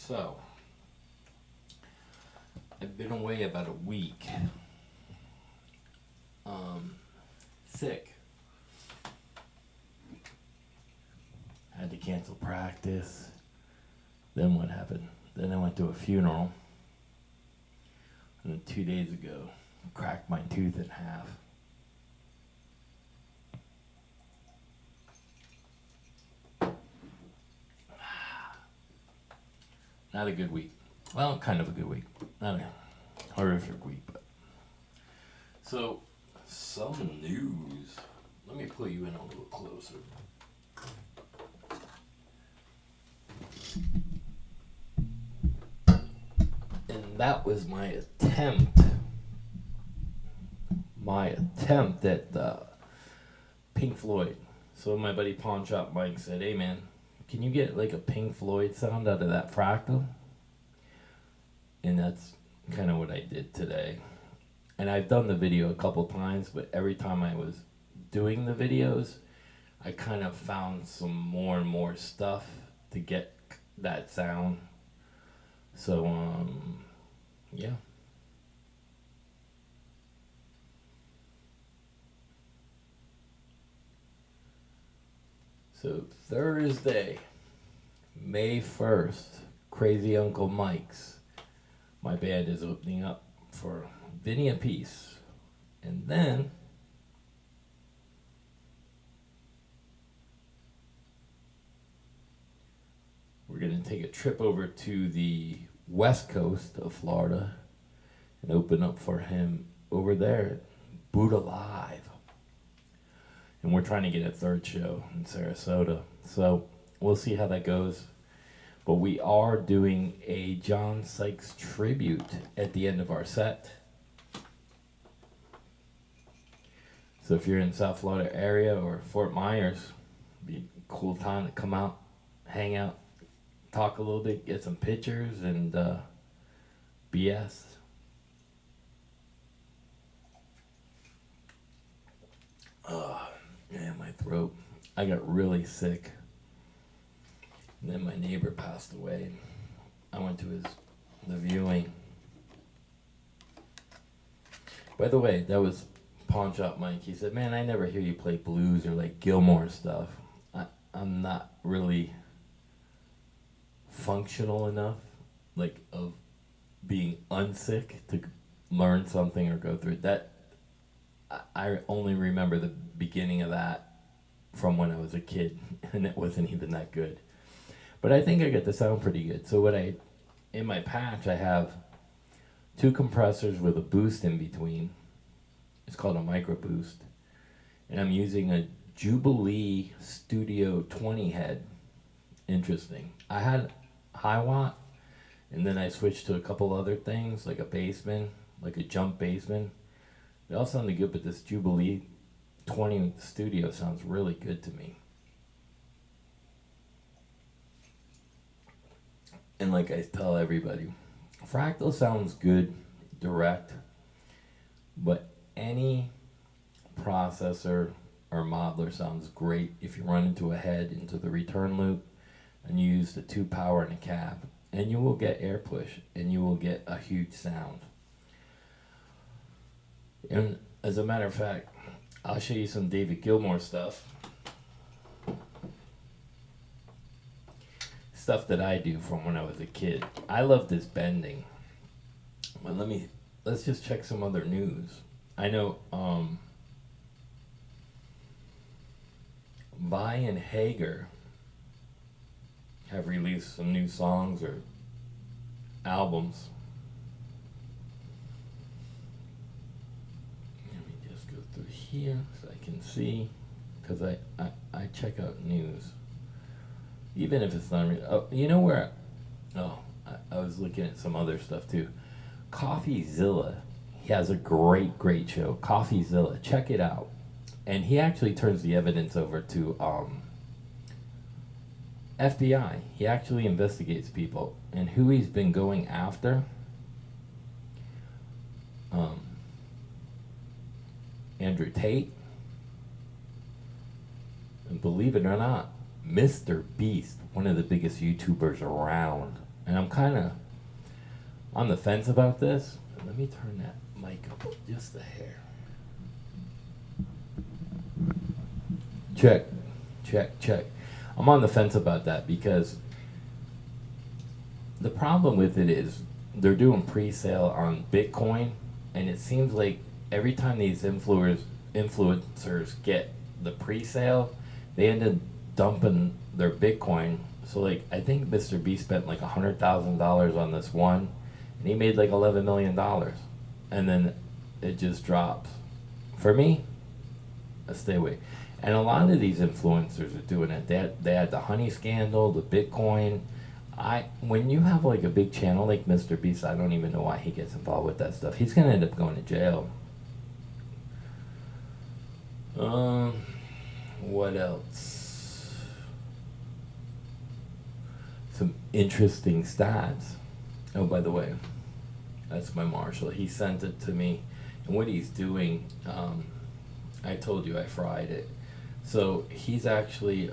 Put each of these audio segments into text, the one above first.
So, I've been away about a week. Sick. Had to cancel practice. Then what happened? Then I went to a funeral. And then 2 days ago, cracked my tooth in half. Not a good week. Well, kind of a good week. Not a horrific week, but. So, some news. Let me pull you in a little closer. And that was my attempt at Pink Floyd. So my buddy Pawn Shop Mike said, hey man, can you get like a Pink Floyd sound out of that fractal? And that's kind of what I did today. And I've done the video a couple times, but every time I was doing the videos, I kind of found some more and more stuff to get that sound. So, yeah. So Thursday, May 1st, Crazy Uncle Mike's. My band is opening up for Vinny Appice. And then we're going to take a trip over to the west coast of Florida and open up for him over there at Buddha Live. And we're trying to get a third show in Sarasota. So we'll see how that goes. But we are doing a John Sykes tribute at the end of our set. So if you're in South Florida area or Fort Myers, it'd be a cool time to come out, hang out, talk a little bit, get some pictures, and BS. Man, my throat. I got really sick. And then my neighbor passed away. I went to the viewing. By the way, that was Pawn Shop Mike. He said, man, I never hear you play blues or like Gilmour stuff. I'm not really functional enough, like, of being unsick to learn something or go through it. That I only remember the beginning of that from when I was a kid, and it wasn't even that good. But I think I get the sound pretty good. So in my patch, I have 2 compressors with a boost in between. It's called a micro boost. And I'm using a Jubilee Studio 20 head. Interesting. I had high watt, and then I switched to a couple other things, like a bassman, like a jump bassman. They all sounded good, but this Jubilee 20 Studio sounds really good to me. And like I tell everybody, fractal sounds good, direct, but any processor or modeler sounds great if you run into a head, into the return loop, and you use the 2 power and a cab, and you will get air push, and you will get a huge sound. And as a matter of fact, I'll show you some David Gilmour stuff. Stuff that I do from when I was a kid. I love this bending. But let's just check some other news. I know Vi and Hager have released some new songs or albums. Let me just go through here so I can see, because I check out news. Even if it's not you know where? I was looking at some other stuff too. CoffeeZilla, he has a great show. CoffeeZilla, check it out. And he actually turns the evidence over to FBI. He actually investigates people and who he's been going after. Andrew Tate, and believe it or not, Mr. Beast, one of the biggest YouTubers around, And I'm kind of on the fence about this. Let me turn that mic up just a hair. Check, check, check. I'm on the fence about that because the problem with it is they're doing pre-sale on Bitcoin, and it seems like every time these influencers get the pre-sale, they end up dumping their Bitcoin. So like I think Mr. B spent like $100,000 on this one, and he made like $11 million, and then it just drops. For me, I stay away. And a lot of these influencers are doing it. They had the honey scandal, the Bitcoin. When you have like a big channel like Mr. Beast, I don't even know why he gets involved with that stuff. He's gonna end up going to jail. What else? Some interesting stats. Oh, by the way, that's my marshal. He sent it to me, and what he's doing, I told you I fried it. So he's actually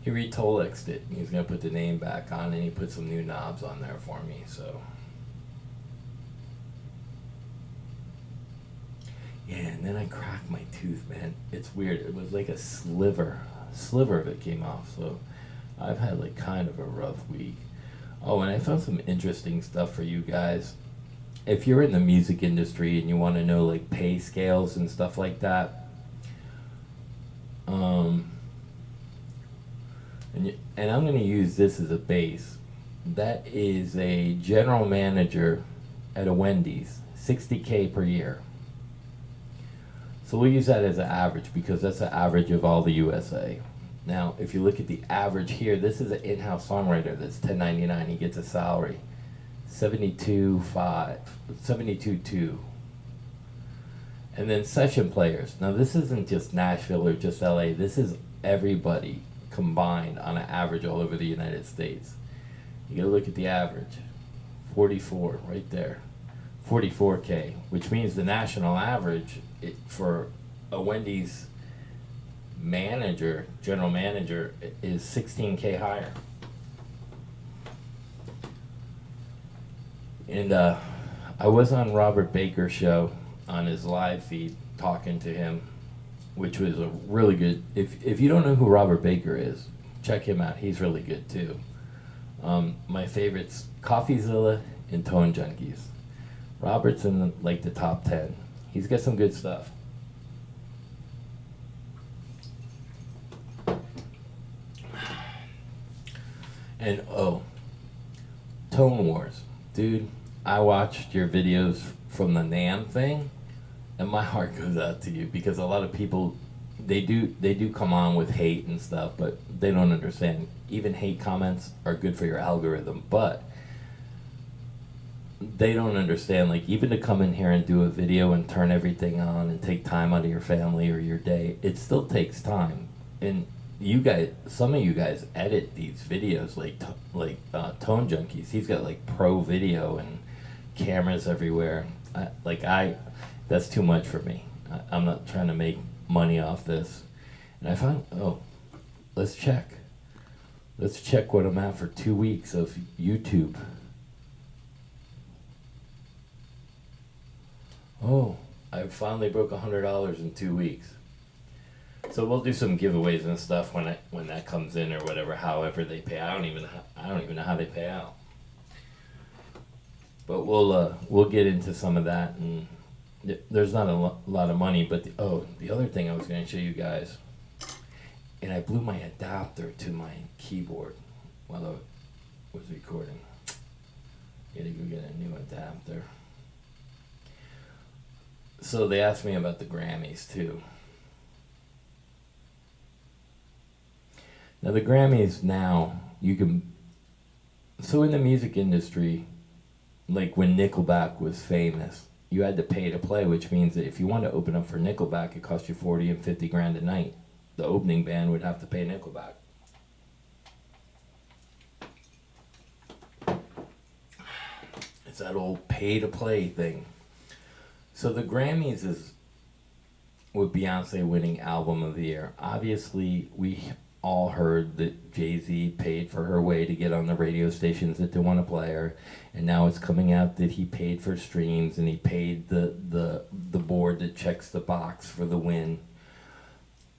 he retolexed it. He's gonna put the name back on, and he put some new knobs on there for me. So yeah, and then I cracked my tooth, man. It's weird. It was like a sliver of it came off. So I've had like kind of a rough week. Oh, and I found some interesting stuff for you guys. If you're in the music industry and you want to know like pay scales and stuff like that, and I'm going to use this as a base. That is a general manager at a Wendy's, $60K per year. So we'll use that as an average because that's the average of all the USA. Now, if you look at the average here, this is an in-house songwriter that's $10.99. He gets a salary, $72.2. And then session players. Now, this isn't just Nashville or just LA. This is everybody combined on an average all over the United States. You gotta look at the average, 44 right there, 44K, which means the national average for a Wendy's manager, general manager, is 16K higher. And I was on Robert Baker's show on his live feed talking to him, which was a really good. If you don't know who Robert Baker is, check him out. He's really good too. My favorites, CoffeeZilla and Tone Junkies. Robert's in like the top 10. He's got some good stuff. And oh, Tone Wars, dude. I watched your videos from the NAMM thing, and my heart goes out to you because a lot of people, they do come on with hate and stuff, but they don't understand. Even hate comments are good for your algorithm, but they don't understand, like, even to come in here and do a video and turn everything on and take time out of your family or your day, it still takes time. And you guys, some of you guys edit these videos like Tone Junkies. He's got like pro video and cameras everywhere. That's too much for me. I'm not trying to make money off this. And I found, let's check what I'm at for 2 weeks of YouTube. Oh, I finally broke $100 in 2 weeks. So we'll do some giveaways and stuff when that comes in or whatever, however they pay. I don't even know how they pay out. But we'll get into some of that, and there's not a lot of money. But the other thing I was going to show you guys, and I blew my adapter to my keyboard while I was recording. Gotta go get a new adapter. So they asked me about the Grammys too. Now the Grammys now, so in the music industry, like when Nickelback was famous, you had to pay to play, which means that if you wanted to open up for Nickelback, it cost you 40 and 50 grand a night. The opening band would have to pay Nickelback. It's that old pay to play thing. So the Grammys is with Beyonce winning Album of the Year. Obviously, we all heard that Jay-Z paid for her way to get on the radio stations that didn't want to play her, and now it's coming out that he paid for streams and he paid the board that checks the box for the win.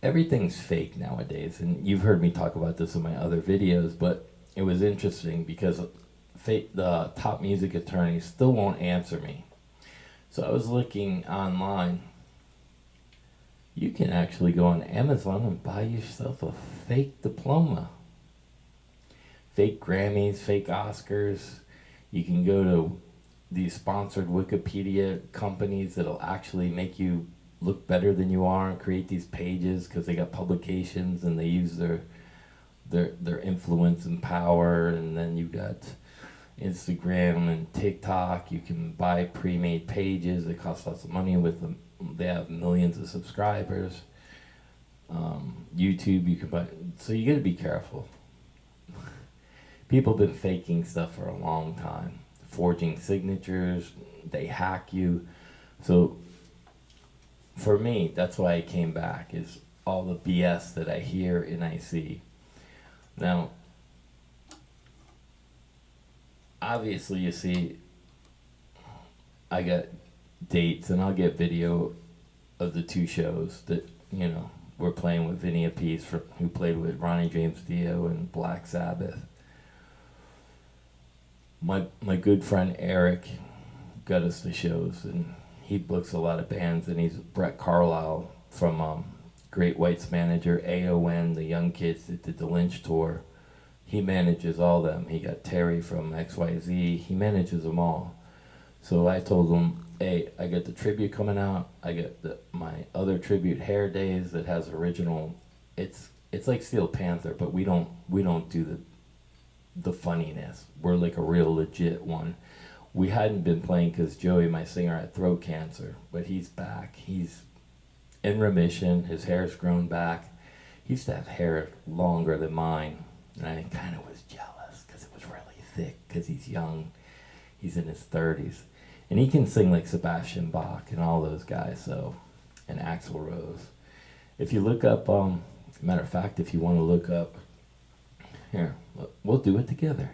Everything's fake nowadays, and you've heard me talk about this in my other videos, but it was interesting because the top music attorney still won't answer me. So I was looking online. You can actually go on Amazon and buy yourself a fake diploma. Fake Grammys, fake Oscars. You can go to these sponsored Wikipedia companies that'll actually make you look better than you are and create these pages because they got publications and they use their influence and power. And then you got Instagram and TikTok. You can buy pre-made pages. They cost lots of money with them. They have millions of subscribers. YouTube, you can buy. So you got to be careful. People have been faking stuff for a long time, forging signatures. They hack you. So for me, that's why I came back, is all the BS that I hear and I see. Now, obviously, you see, I got dates and I'll get video of the two shows that, we're playing with Vinny Appice, who played with Ronnie James Dio and Black Sabbath. My good friend Eric got us the shows, and he books a lot of bands, and he's Brett Carlisle from Great White's manager, AON, the young kids that did the Lynch tour. He manages all them. He got Terry from XYZ. He manages them all. So I told him, hey, I got the tribute coming out. I got my other tribute, Hair Days, that has original. It's like Steel Panther, but we don't do the funniness. We're like a real legit one. We hadn't been playing because Joey, my singer, had throat cancer, but he's back. He's in remission. His hair's grown back. He used to have hair longer than mine, and I kind of was jealous because it was really thick because he's young. He's in his 30s. And he can sing like Sebastian Bach and all those guys, and Axl Rose. If you look up, matter of fact, if you want to look up, here, we'll do it together.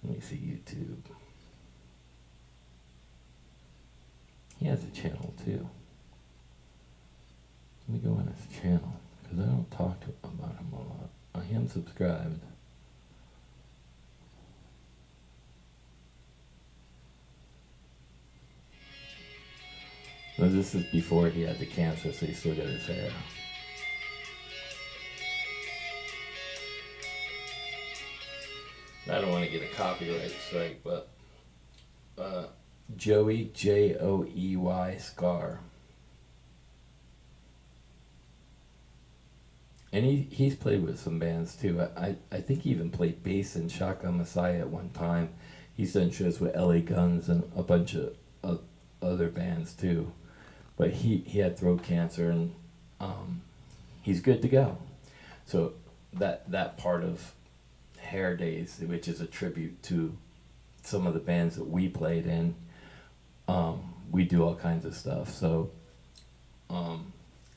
Let me see YouTube. He has a channel too. Let me go on his channel, because I don't talk about him a lot. I am subscribed. No, this is before he had the cancer, so he still got his hair. I don't want to get a copyright strike, but Joey, Joey Scar. And he's played with some bands too. I think he even played bass in Shotgun Messiah at one time. He's done shows with LA Guns and a bunch of other bands too. But he had throat cancer, and he's good to go. So that part of Hair Days, which is a tribute to some of the bands that we played in, we do all kinds of stuff. So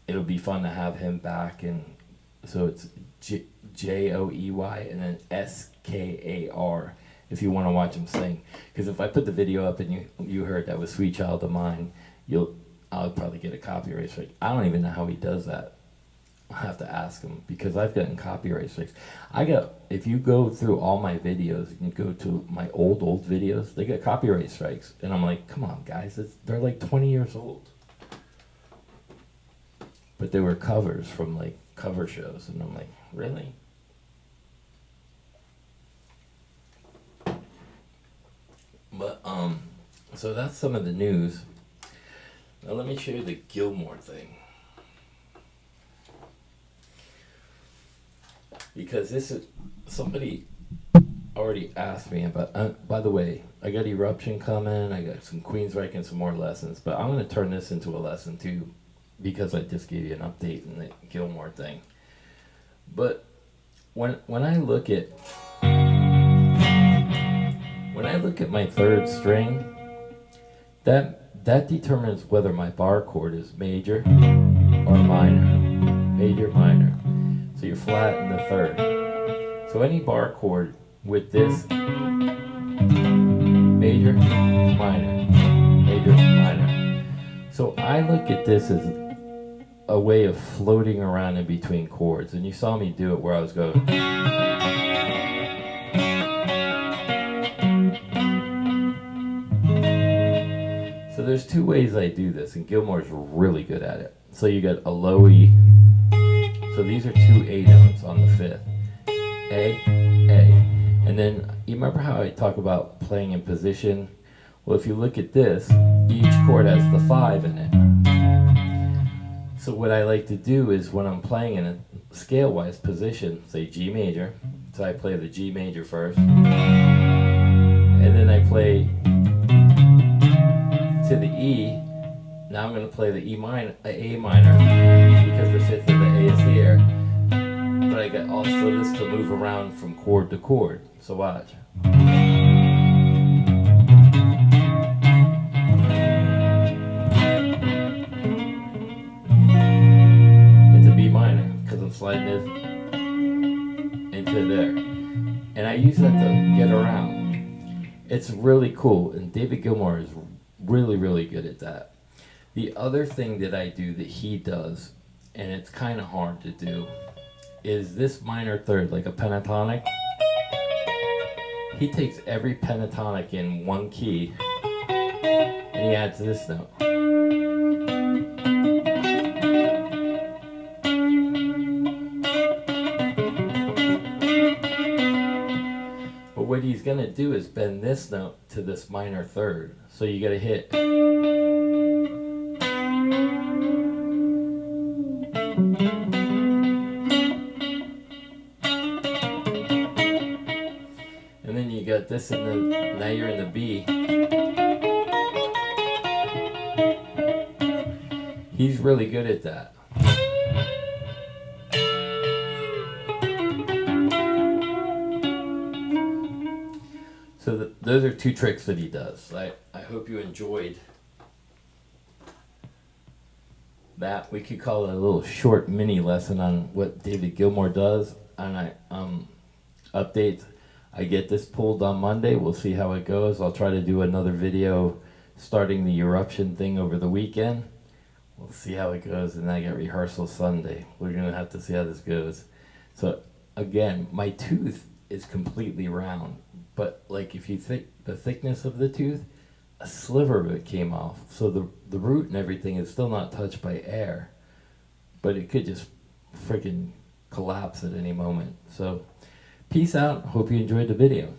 it'll be fun to have him back. And so it's Joey and then Skar if you want to watch him sing. Because if I put the video up and you heard that was Sweet Child of Mine, I'll probably get a copyright strike. I don't even know how he does that. I'll have to ask him, because I've gotten copyright strikes. If you go through all my videos, you can go to my old videos, they get copyright strikes. And I'm like, come on guys, they're like 20 years old. But they were covers from like cover shows, and I'm like, really? But so that's some of the news. Now let me show you the Gilmour thing. Because this is, somebody already asked me about, by the way, I got Eruption coming, I got some Queensryche and some more lessons, but I'm going to turn this into a lesson too, because I just gave you an update in the Gilmour thing. But when I look at my third string, that determines whether my bar chord is major or minor, major, minor. So you're flat in the third. So any bar chord with this major, minor, major, minor. So I look at this as a way of floating around in between chords. And you saw me do it where I was going. So there's two ways I do this, and Gilmour's really good at it. So you got a low E. So these are two A notes on the fifth. A, A. And then, you remember how I talk about playing in position? Well, if you look at this, each chord has the 5 in it. So what I like to do is when I'm playing in a scale-wise position, say G major, so I play the G major first, and then I play to the E. Now I'm going to play the A minor, because the fifth of the A is here. But I got also this to move around from chord to chord. So watch. Into B minor, because I'm sliding this into there. And I use that to get around. It's really cool, and David Gilmour is really, really good at that. The other thing that I do that he does, and it's kind of hard to do, is this minor third, like a pentatonic. He takes every pentatonic in one key, and he adds this note. But what he's going to do is bend this note to this minor third. So you got to hit. And then you got this in the, now you're in the B. He's really good at that. So those are two tricks that he does. I hope you enjoyed that. We could call it a little short mini lesson on what David Gilmour does. And updates. I get this pulled on Monday. We'll see how it goes. I'll try to do another video starting the eruption thing over the weekend. We'll see how it goes. And I got rehearsal Sunday. We're going to have to see how this goes. So again, my tooth is completely round. But like if you think the thickness of the tooth, a sliver of it came off. So the root and everything is still not touched by air. But it could just freaking collapse at any moment. So peace out. Hope you enjoyed the video.